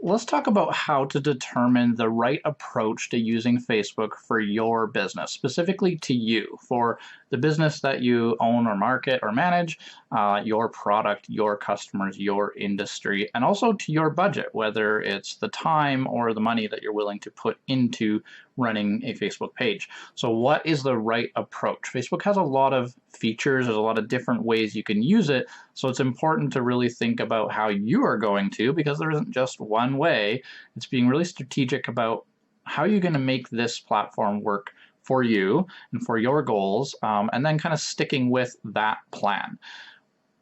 Let's talk about how to determine the right approach to using Facebook for your business, specifically to you, for the business that you own or market or manage, your product, your customers, your industry, and also to your budget, whether it's the time or the money that you're willing to put into running a Facebook page. So, what is the right approach? Facebook has a lot of features, there's a lot of different ways you can use it. So, it's important to really think about how you are going to, because there isn't just one way. It's being really strategic about how you're going to make this platform work for you and for your goals, and then kind of sticking with that plan.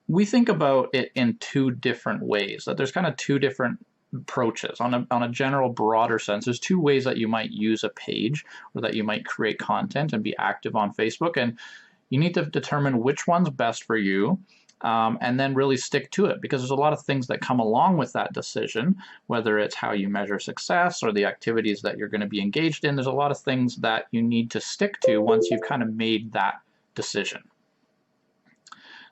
We think about it in two different ways, that there's kind of two different approaches on a general broader sense. There's two ways that you might use a page or that you might create content and be active on Facebook, and you need to determine which one's best for you, and then really stick to it, because there's a lot of things that come along with that decision, whether it's how you measure success or the activities that you're going to be engaged in. There's a lot of things that you need to stick to once you've kind of made that decision.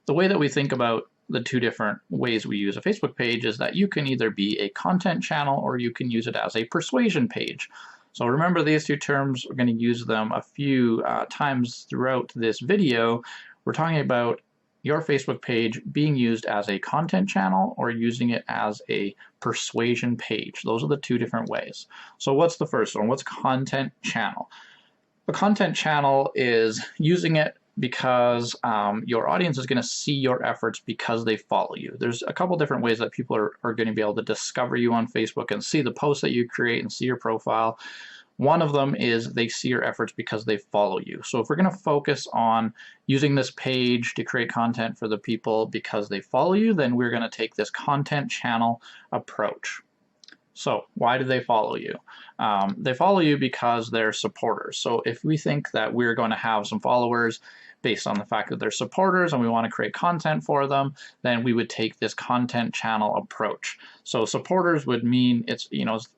The way that we think about the two different ways we use a Facebook page is that you can either be a content channel or you can use it as a persuasion page. So remember these two terms. We're going to use them a few times throughout this video. We're talking about your Facebook page being used as a content channel or using it as a persuasion page. Those are the two different ways. So what's the first one? What's content channel? A content channel is using it because your audience is going to see your efforts because they follow you. There's a couple different ways that people are going to be able to discover you on Facebook and see the posts that you create and see your profile. One of them is they see your efforts because they follow you. So if we're going to focus on using this page to create content for the people because they follow you, then we're going to take this content channel approach. So why do they follow you? They follow you because they're supporters. So if we think that we're going to have some followers based on the fact that they're supporters and we want to create content for them, then we would take this content channel approach. So supporters would mean it's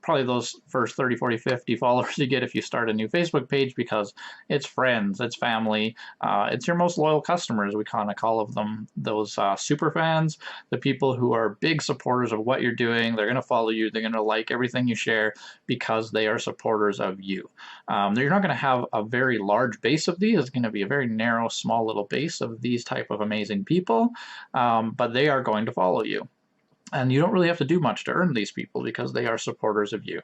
probably those first 30, 40, 50 followers you get if you start a new Facebook page, because it's friends, it's family, it's your most loyal customers. We kind of call them those super fans, the people who are big supporters of what you're doing. They're going to follow you. They're going to like everything you share because they are supporters of you. You're not going to have a very large base of these. It's going to be a very narrow, small little base of these type of amazing people, but they are going to follow you. And you don't really have to do much to earn these people because they are supporters of you.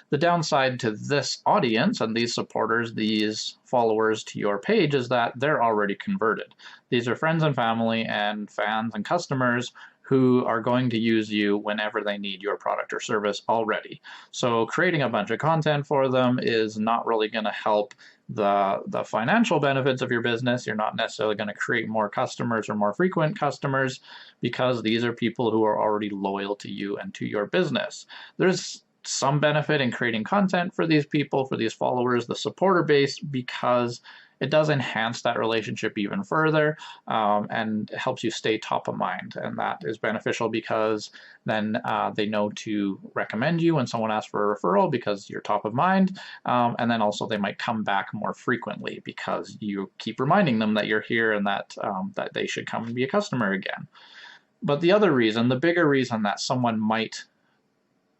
The downside to this audience and these supporters, these followers to your page, is that they're already converted. These are friends and family and fans and customers who are going to use you whenever they need your product or service already. So creating a bunch of content for them is not really going to help the financial benefits of your business. You're not necessarily going to create more customers or more frequent customers, because these are people who are already loyal to you and to your business. There's some benefit in creating content for these people, for these followers, the supporter base, because it does enhance that relationship even further, and helps you stay top of mind. And that is beneficial because then they know to recommend you when someone asks for a referral because you're top of mind. And then also they might come back more frequently because you keep reminding them that you're here and that they should come and be a customer again. But the other reason, the bigger reason that someone might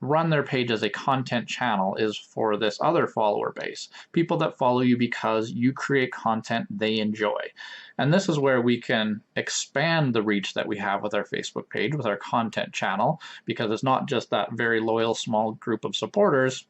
run their page as a content channel is for this other follower base, people that follow you because you create content they enjoy. And this is where we can expand the reach that we have with our Facebook page, with our content channel, because it's not just that very loyal small group of supporters.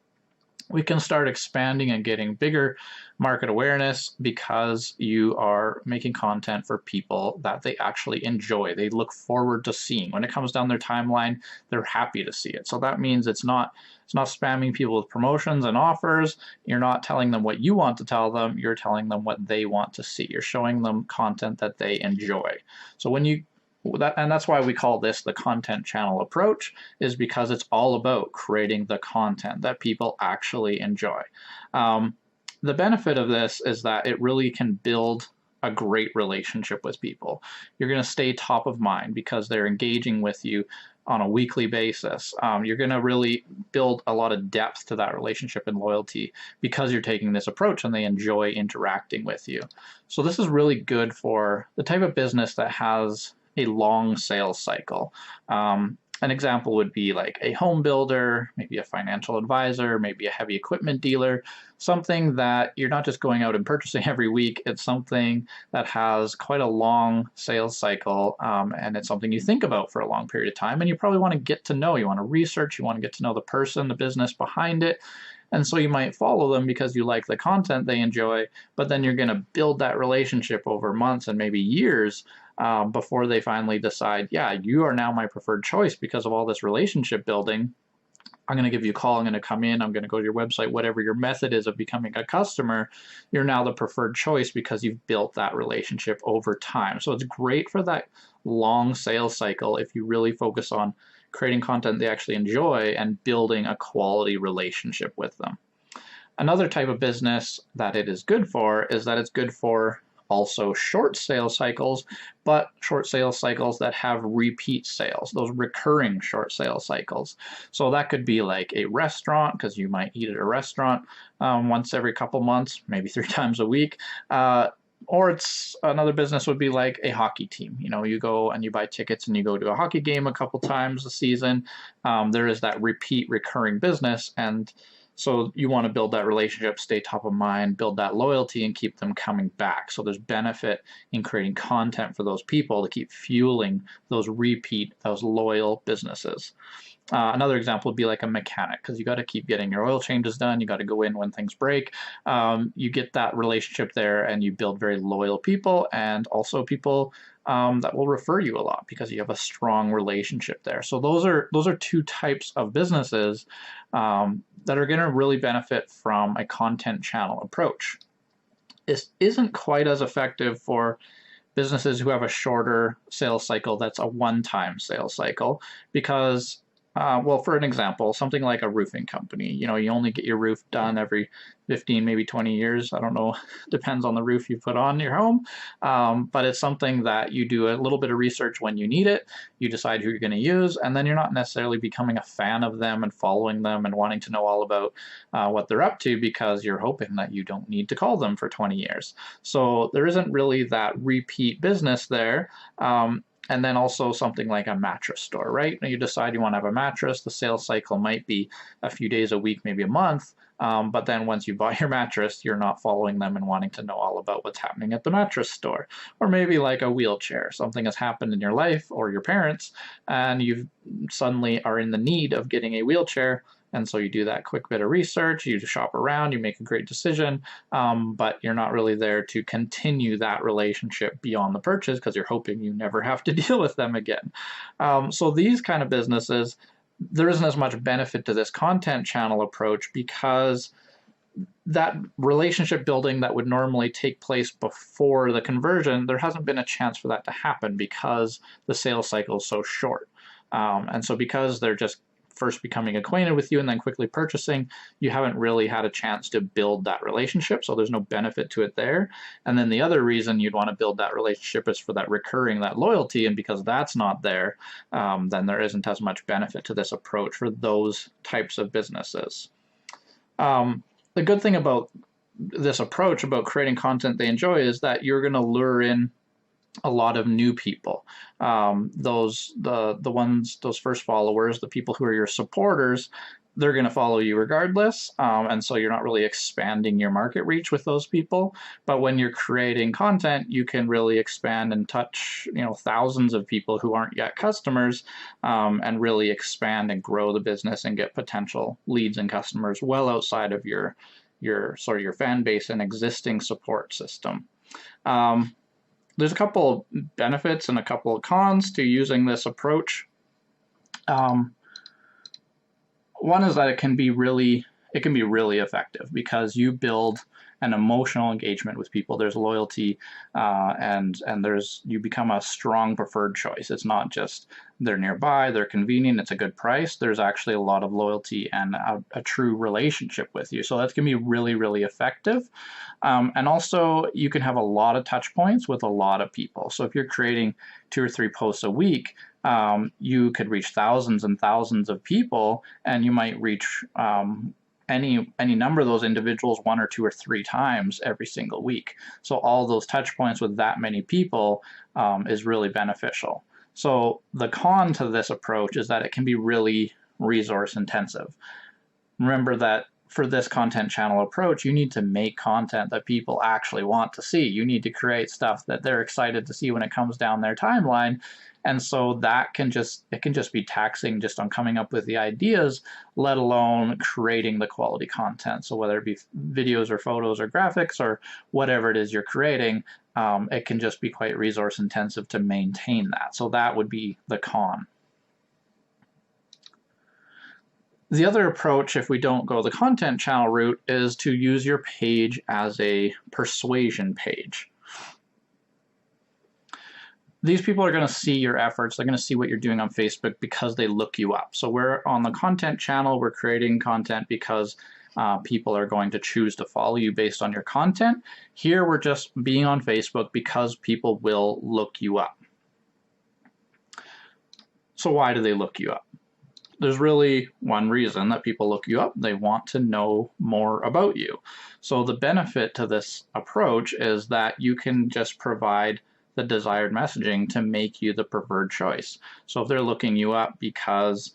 We can start expanding and getting bigger market awareness because you are making content for people that they actually enjoy. They look forward to seeing. When it comes down their timeline, they're happy to see it. So that means it's not spamming people with promotions and offers. You're not telling them what you want to tell them. You're telling them what they want to see. You're showing them content that they enjoy. So and that's why we call this the content channel approach, is because it's all about creating the content that people actually enjoy. The benefit of this is that it really can build a great relationship with people. You're going to stay top of mind because they're engaging with you on a weekly basis. You're going to really build a lot of depth to that relationship and loyalty because you're taking this approach and they enjoy interacting with you. So this is really good for the type of business that has a long sales cycle. An example would be like a home builder, maybe a financial advisor, maybe a heavy equipment dealer, something that you're not just going out and purchasing every week. It's something that has quite a long sales cycle, and it's something you think about for a long period of time. And you probably want to get to know, you want to research, you want to get to know the person, the business behind it. And so you might follow them because you like the content they enjoy, but then you're going to build that relationship over months and maybe years before they finally decide, yeah, you are now my preferred choice because of all this relationship building. I'm going to give you a call. I'm going to come in. I'm going to go to your website, whatever your method is of becoming a customer. You're now the preferred choice because you've built that relationship over time. So it's great for that long sales cycle if you really focus on creating content they actually enjoy and building a quality relationship with them. Another type of business that it is good for is that it's good for also short sales cycles, but short sales cycles that have repeat sales, those recurring short sales cycles. So that could be like a restaurant, because you might eat at a restaurant once every couple months, maybe 3 times a week. Or it's another business would be like a hockey team. You know, you go and you buy tickets and you go to a hockey game a couple times a season. There is that repeat recurring business, and so you want to build that relationship, stay top of mind, build that loyalty, and keep them coming back. So there's benefit in creating content for those people to keep fueling those repeat, those loyal businesses. Another example would be like a mechanic, because you got to keep getting your oil changes done. You got to go in when things break. You get that relationship there, and you build very loyal people, and also people that will refer you a lot because you have a strong relationship there. So those are 2 types of businesses that are going to really benefit from a content channel approach. This isn't quite as effective for businesses who have a shorter sales cycle that's a one-time sales cycle because well, for an example, something like a roofing company, you know, you only get your roof done every 15, maybe 20 years. I don't know, depends on the roof you put on your home. But it's something that you do a little bit of research when you need it, you decide who you're going to use, and then you're not necessarily becoming a fan of them and following them and wanting to know all about what they're up to because you're hoping that you don't need to call them for 20 years. So there isn't really that repeat business there. And then also something like a mattress store, right? You decide you want to have a mattress. The sales cycle might be a few days a week, maybe a month. But then once you buy your mattress, you're not following them and wanting to know all about what's happening at the mattress store. Or maybe like a wheelchair. Something has happened in your life or your parents, and you suddenly are in the need of getting a wheelchair. And so you do that quick bit of research, you shop around, you make a great decision, but you're not really there to continue that relationship beyond the purchase because you're hoping you never have to deal with them again. So these kind of businesses, there isn't as much benefit to this content channel approach because that relationship building that would normally take place before the conversion, there hasn't been a chance for that to happen because the sales cycle is so short. And so because they're just first becoming acquainted with you and then quickly purchasing, you haven't really had a chance to build that relationship, so there's no benefit to it there. And then the other reason you'd want to build that relationship is for that recurring, that loyalty, and because that's not there, then there isn't as much benefit to this approach for those types of businesses. The good thing about this approach, about creating content they enjoy, is that you're going to lure in a lot of new people. Those first followers, the people who are your supporters, they're going to follow you regardless, and so you're not really expanding your market reach with those people. But when you're creating content, you can really expand and touch, you know, thousands of people who aren't yet customers, and really expand and grow the business and get potential leads and customers well outside of your fan base and existing support system. There's a couple of benefits and a couple of cons to using this approach. One is that it can be really effective because you build an emotional engagement with people. There's loyalty, and you become a strong preferred choice. It's not just they're nearby, they're convenient, it's a good price. There's actually a lot of loyalty and a true relationship with you. So that's going to be really, really effective. And also, you can have a lot of touch points with a lot of people. So if you're creating 2 or 3 posts a week, you could reach thousands and thousands of people, and you might reach any number of those individuals 1 or 2 or 3 times every single week. So all those touch points with that many people is really beneficial. So the con to this approach is that it can be really resource intensive. Remember that for this content channel approach, you need to make content that people actually want to see. You need to create stuff that they're excited to see when it comes down their timeline. And so that can just be taxing just on coming up with the ideas, let alone creating the quality content. So whether it be videos or photos or graphics or whatever it is you're creating, it can just be quite resource intensive to maintain that. So that would be the con. The other approach, if we don't go the content channel route, is to use your page as a persuasion page. These people are going to see your efforts. They're going to see what you're doing on Facebook because they look you up. So we're on the content channel. We're creating content because people are going to choose to follow you based on your content. Here, we're just being on Facebook because people will look you up. So why do they look you up? There's really one reason that people look you up. They want to know more about you. So the benefit to this approach is that you can just provide the desired messaging to make you the preferred choice. So if they're looking you up because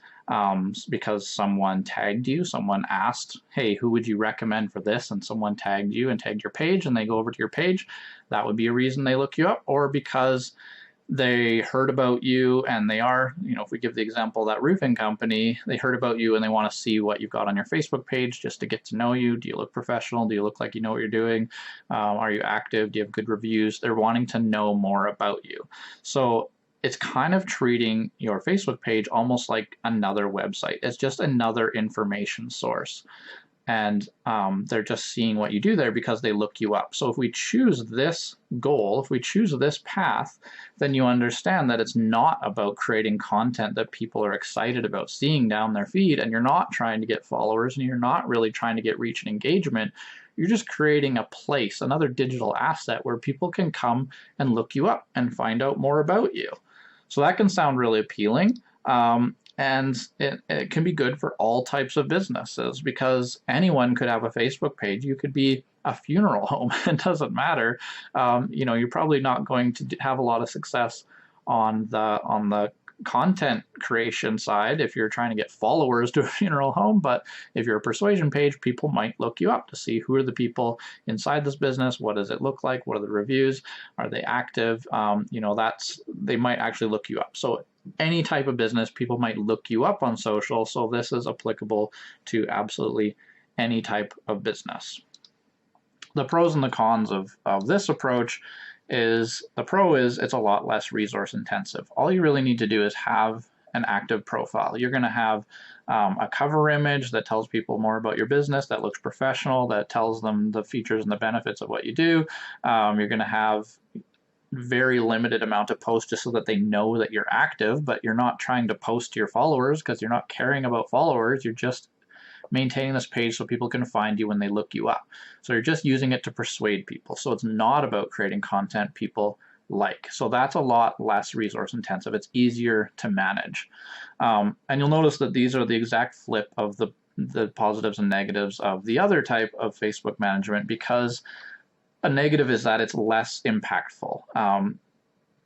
someone tagged you, someone asked, hey, who would you recommend for this? And someone tagged you and tagged your page and they go over to your page, that would be a reason they look you up. Or because they heard about you and they are, if we give the example, that roofing company, they heard about you and they want to see what you've got on your Facebook page just to get to know you. Do you look professional? Do you look like you know what you're doing? Are you active? Do you have good reviews? They're wanting to know more about you. So it's kind of treating your Facebook page almost like another website. It's just another information source. And they're just seeing what you do there because they look you up. So if we choose this goal, if we choose this path, then you understand that it's not about creating content that people are excited about seeing down their feed, and you're not trying to get followers, and you're not really trying to get reach and engagement. You're just creating a place, another digital asset where people can come and look you up and find out more about you. So that can sound really appealing. And it can be good for all types of businesses because anyone could have a Facebook page. You could be a funeral home. It doesn't matter. You're probably not going to have a lot of success on the content creation side if you're trying to get followers to a funeral home. But if you're a persuasion page, people might look you up to see who are the people inside this business. What does it look like? What are the reviews? Are they active? They might actually look you up. So any type of business, people might look you up on social. So this is applicable to absolutely any type of business. The pros and the cons of this approach is the pro is it's a lot less resource intensive. All you really need to do is have an active profile. You're going to have a cover image that tells people more about your business, that looks professional, that tells them the features and the benefits of what you do. You're going to have very limited amount of posts just so that they know that you're active, but you're not trying to post to your followers because you're not caring about followers. You're just maintaining this page so people can find you when they look you up. So you're just using it to persuade people. So it's not about creating content people like. So that's a lot less resource intensive. It's easier to manage. And you'll notice that these are the exact flip of the positives and negatives of the other type of Facebook management, because a negative is that it's less impactful.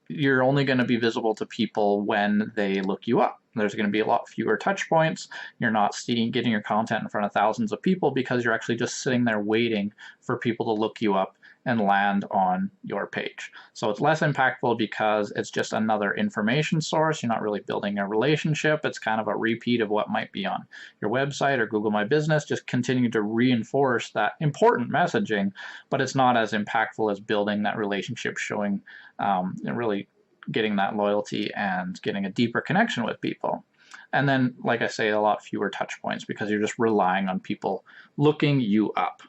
You're only going to be visible to people when they look you up. There's going to be a lot fewer touch points. You're not getting your content in front of thousands of people because you're actually just sitting there waiting for people to look you up and land on your page. So it's less impactful because it's just another information source. You're not really building a relationship. It's kind of a repeat of what might be on your website or Google My Business, just continuing to reinforce that important messaging, but it's not as impactful as building that relationship, showing and really getting that loyalty and getting a deeper connection with people. And then, like I say, a lot fewer touch points because you're just relying on people looking you up.